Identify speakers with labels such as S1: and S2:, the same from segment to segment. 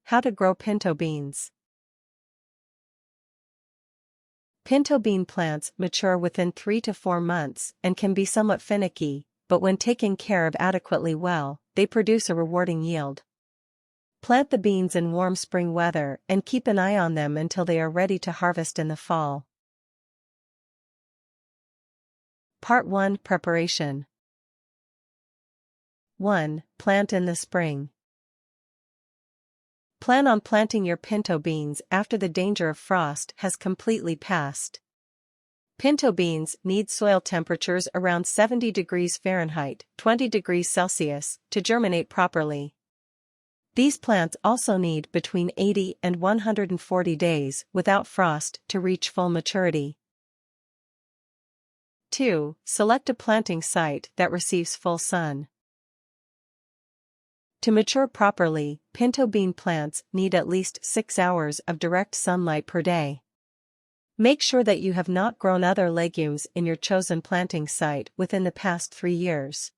S1: How to grow pinto beans. Pinto bean plants mature within 3 to 4 months and can be somewhat finicky, but when taken care of adequately well, they produce a rewarding yield. Plant the beans in warm spring weather and keep an eye on them until they are ready to harvest in the fall. Part 1 Preparation 1. Plant in the spring. Plan on planting your pinto beans after the danger of frost has completely passed. Pinto beans need soil temperatures around 70 degrees Fahrenheit, 20 degrees Celsius, to germinate properly. These plants also need between 80 and 140 days without frost to reach full maturity. 2. Select a planting site that receives full sun. To mature properly, pinto bean plants need at least 6 hours of direct sunlight per day. Make sure that you have not grown other legumes in your chosen planting site within the past 3 years.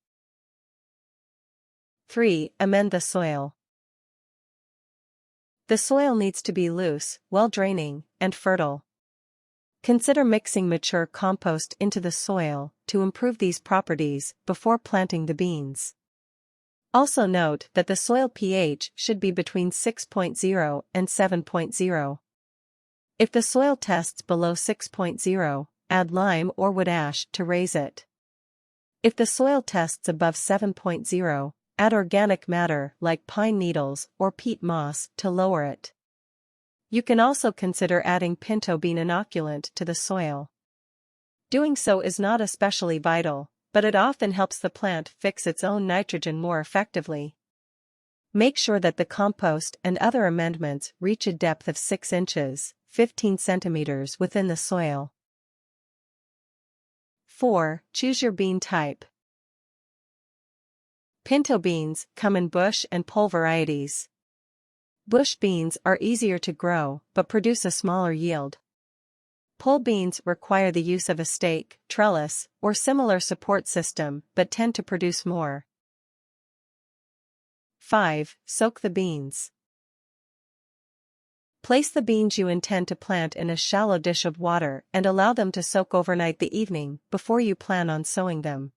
S1: 3. Amend the soil. The soil needs to be loose, well-draining, and fertile. Consider mixing mature compost into the soil to improve these properties before planting the beans. Also note that the soil pH should be between 6.0 and 7.0. If the soil tests below 6.0, add lime or wood ash to raise it. If the soil tests above 7.0, add organic matter like pine needles or peat moss to lower it. You can also consider adding pinto bean inoculant to the soil. Doing so is not especially vital, but it often helps the plant fix its own nitrogen more effectively. Make sure that the compost and other amendments reach a depth of 6 inches, 15 centimeters within the soil. 4. Choose your bean type. Pinto beans come in bush and pole varieties. Bush beans are easier to grow but produce a smaller yield. Pole beans require the use of a stake, trellis, or similar support system but tend to produce more. 5. Soak the beans. Place the beans you intend to plant in a shallow dish of water and allow them to soak overnight the evening before you plan on sowing them.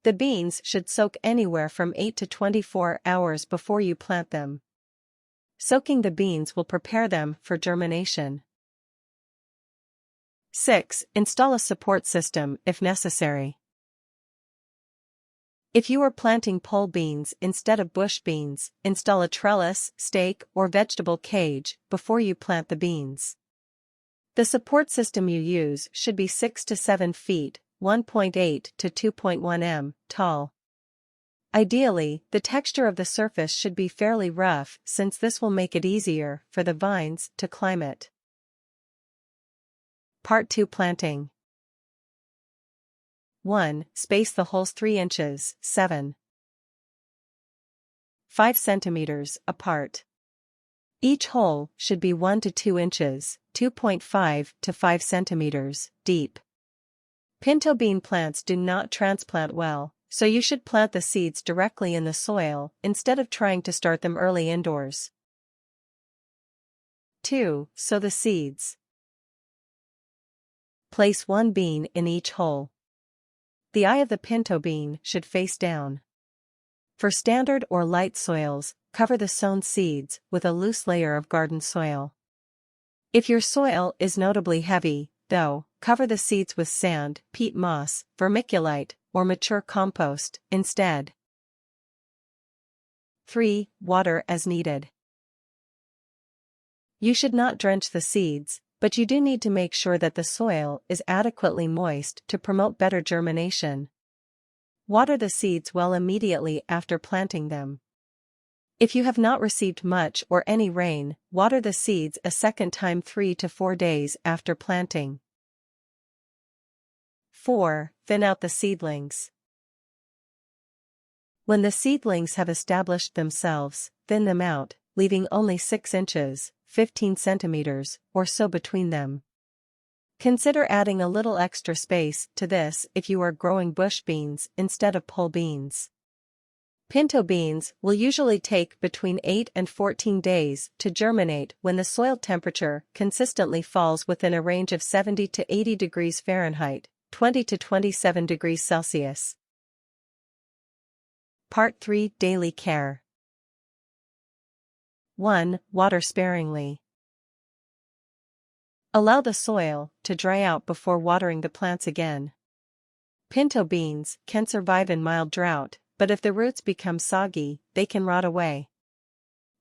S1: The beans should soak anywhere from 8 to 24 hours before you plant them. Soaking the beans will prepare them for germination. 6. Install a support system if necessary. If you are planting pole beans instead of bush beans, install a trellis, stake, or vegetable cage before you plant the beans. The support system you use should be 6 to 7 feet, 1.8 to 2.1 m, tall. Ideally, the texture of the surface should be fairly rough since this will make it easier for the vines to climb it. Part 2 Planting. 1. Space the holes 3 inches, 7.5 centimeters apart. Each hole should be 1 to 2 inches, 2.5 to 5 centimeters, deep. Pinto bean plants do not transplant well, so you should plant the seeds directly in the soil instead of trying to start them early indoors. 2. Sow the seeds. Place 1 bean in each hole. The eye of the pinto bean should face down. For standard or light soils, cover the sown seeds with a loose layer of garden soil. If your soil is notably heavy, though, cover the seeds with sand, peat moss, vermiculite, or mature compost instead. 3. Water as needed. You should not drench the seeds, but you do need to make sure that the soil is adequately moist to promote better germination. Water the seeds well immediately after planting them. If you have not received much or any rain, water the seeds a second time 3 to 4 days after planting. 4. Thin out the seedlings. When the seedlings have established themselves, thin them out, leaving only 6 inches, 15 centimeters, or so between them. Consider adding a little extra space to this if you are growing bush beans instead of pole beans. Pinto beans will usually take between 8 and 14 days to germinate when the soil temperature consistently falls within a range of 70 to 80 degrees Fahrenheit, 20 to 27 degrees Celsius. Part 3 Daily Care. 1. Water sparingly. Allow the soil to dry out before watering the plants again. Pinto beans can survive in mild drought, but if the roots become soggy, they can rot away.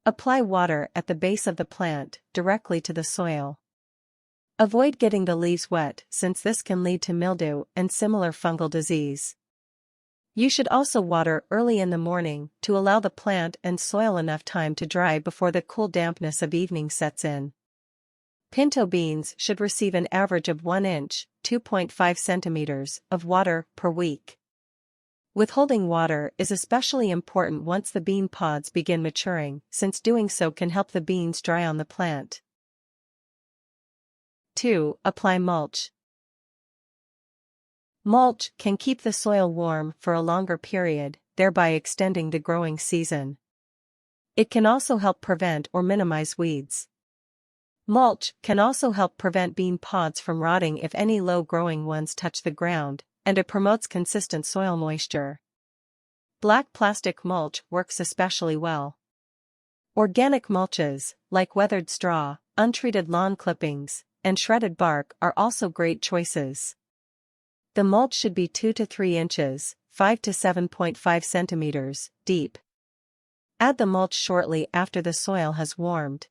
S1: Apply water at the base of the plant, directly to the soil. Avoid getting the leaves wet since this can lead to mildew and similar fungal disease. You should also water early in the morning to allow the plant and soil enough time to dry before the cool dampness of evening sets in. Pinto beans should receive an average of 1 inch, 2.5 centimeters, of water per week. Withholding water is especially important once the bean pods begin maturing, since doing so can help the beans dry on the plant. 2. Apply mulch. Mulch can keep the soil warm for a longer period, thereby extending the growing season. It can also help prevent or minimize weeds. Mulch can also help prevent bean pods from rotting if any low-growing ones touch the ground, and it promotes consistent soil moisture. Black plastic mulch works especially well. Organic mulches, like weathered straw, untreated lawn clippings, and shredded bark are also great choices. The mulch should be 2 to 3 inches, 5 to 7.5 centimeters, deep. Add the mulch shortly after the soil has warmed.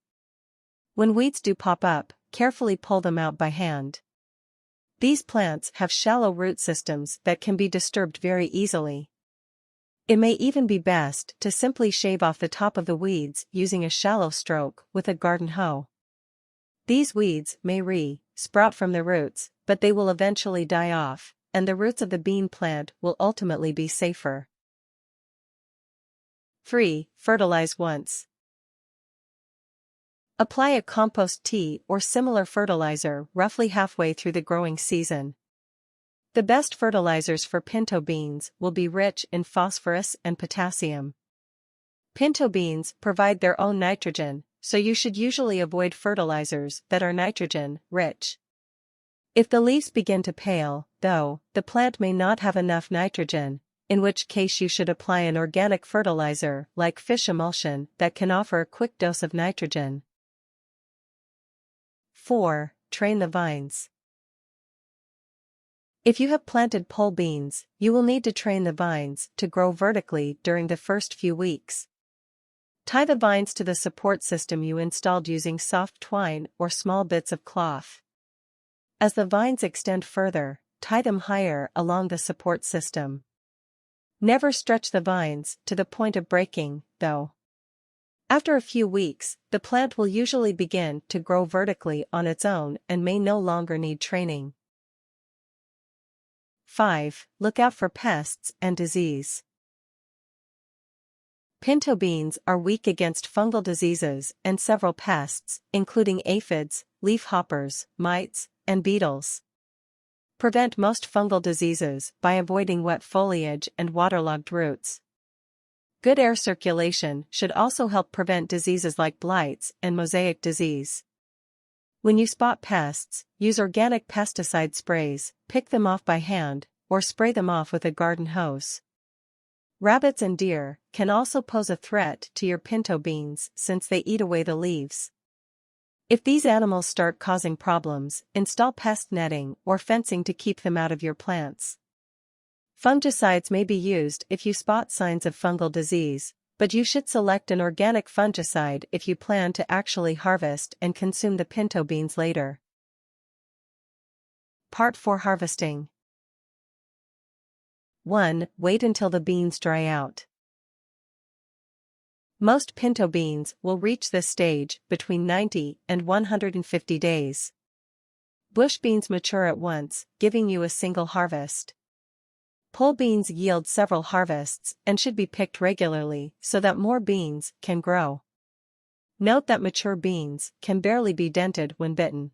S1: When weeds do pop up, carefully pull them out by hand. These plants have shallow root systems that can be disturbed very easily. It may even be best to simply shave off the top of the weeds using a shallow stroke with a garden hoe. These weeds may sprout from the roots, but they will eventually die off, and the roots of the bean plant will ultimately be safer. 3. Fertilize once. Apply a compost tea or similar fertilizer roughly halfway through the growing season. The best fertilizers for pinto beans will be rich in phosphorus and potassium. Pinto beans provide their own nitrogen, so you should usually avoid fertilizers that are nitrogen-rich. If the leaves begin to pale, though, the plant may not have enough nitrogen, in which case you should apply an organic fertilizer like fish emulsion that can offer a quick dose of nitrogen. 4. Train the vines. If you have planted pole beans, you will need to train the vines to grow vertically during the first few weeks. Tie the vines to the support system you installed using soft twine or small bits of cloth. As the vines extend further, tie them higher along the support system. Never stretch the vines to the point of breaking, though. After a few weeks, the plant will usually begin to grow vertically on its own and may no longer need training. 5. Look out for pests and disease. Pinto beans are weak against fungal diseases and several pests, including aphids, leafhoppers, mites, and beetles. Prevent most fungal diseases by avoiding wet foliage and waterlogged roots. Good air circulation should also help prevent diseases like blights and mosaic disease. When you spot pests, use organic pesticide sprays, pick them off by hand, or spray them off with a garden hose. Rabbits and deer can also pose a threat to your pinto beans since they eat away the leaves. If these animals start causing problems, install pest netting or fencing to keep them out of your plants. Fungicides may be used if you spot signs of fungal disease, but you should select an organic fungicide if you plan to actually harvest and consume the pinto beans later. Part 4 Harvesting. 1. Wait until the beans dry out. Most pinto beans will reach this stage between 90 and 150 days. Bush beans mature at once, giving you a single harvest. Pole beans yield several harvests and should be picked regularly so that more beans can grow. Note that mature beans can barely be dented when bitten.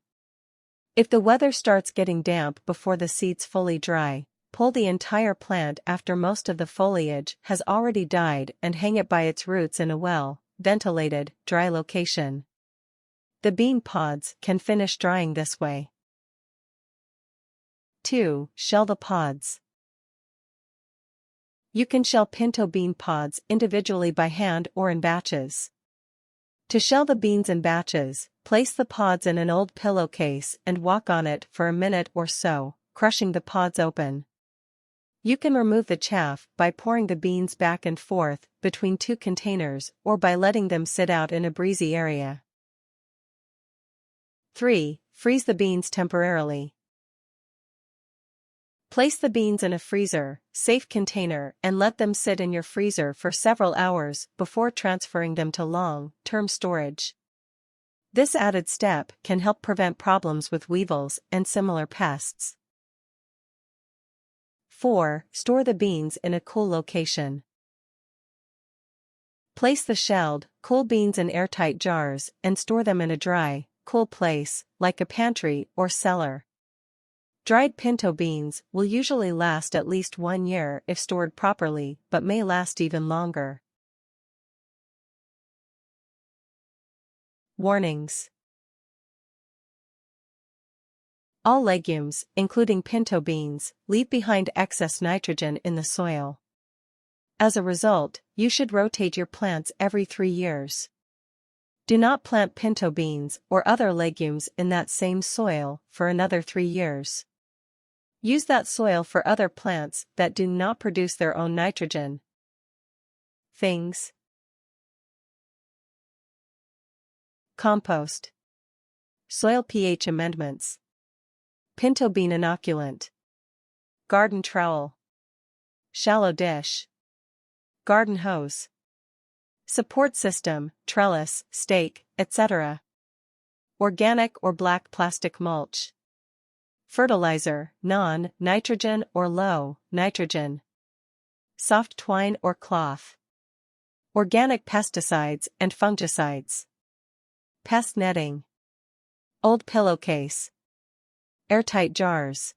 S1: If the weather starts getting damp before the seeds fully dry, pull the entire plant after most of the foliage has already died and hang it by its roots in a well-ventilated, dry location. The bean pods can finish drying this way. 2. Shell the pods. You can shell pinto bean pods individually by hand or in batches. To shell the beans in batches, place the pods in an old pillowcase and walk on it for a minute or so, crushing the pods open. You can remove the chaff by pouring the beans back and forth between two containers or by letting them sit out in a breezy area. 3. Freeze the beans temporarily. Place the beans in a freezer-safe container and let them sit in your freezer for several hours before transferring them to long-term storage. This added step can help prevent problems with weevils and similar pests. 4. Store the beans in a cool location. Place the shelled, cool beans in airtight jars and store them in a dry, cool place, like a pantry or cellar. Dried pinto beans will usually last at least 1 year if stored properly, but may last even longer. Warnings. All legumes, including pinto beans, leave behind excess nitrogen in the soil. As a result, you should rotate your plants every 3 years. Do not plant pinto beans or other legumes in that same soil for another 3 years. Use that soil for other plants that do not produce their own nitrogen. Things. Compost. Soil pH amendments. Pinto bean inoculant. Garden trowel. Shallow dish. Garden hose. Support system, trellis, stake, etc. Organic or black plastic mulch. Fertilizer, non-nitrogen or low nitrogen. Soft twine or cloth. Organic pesticides and fungicides. Pest netting. Old pillowcase. Airtight jars.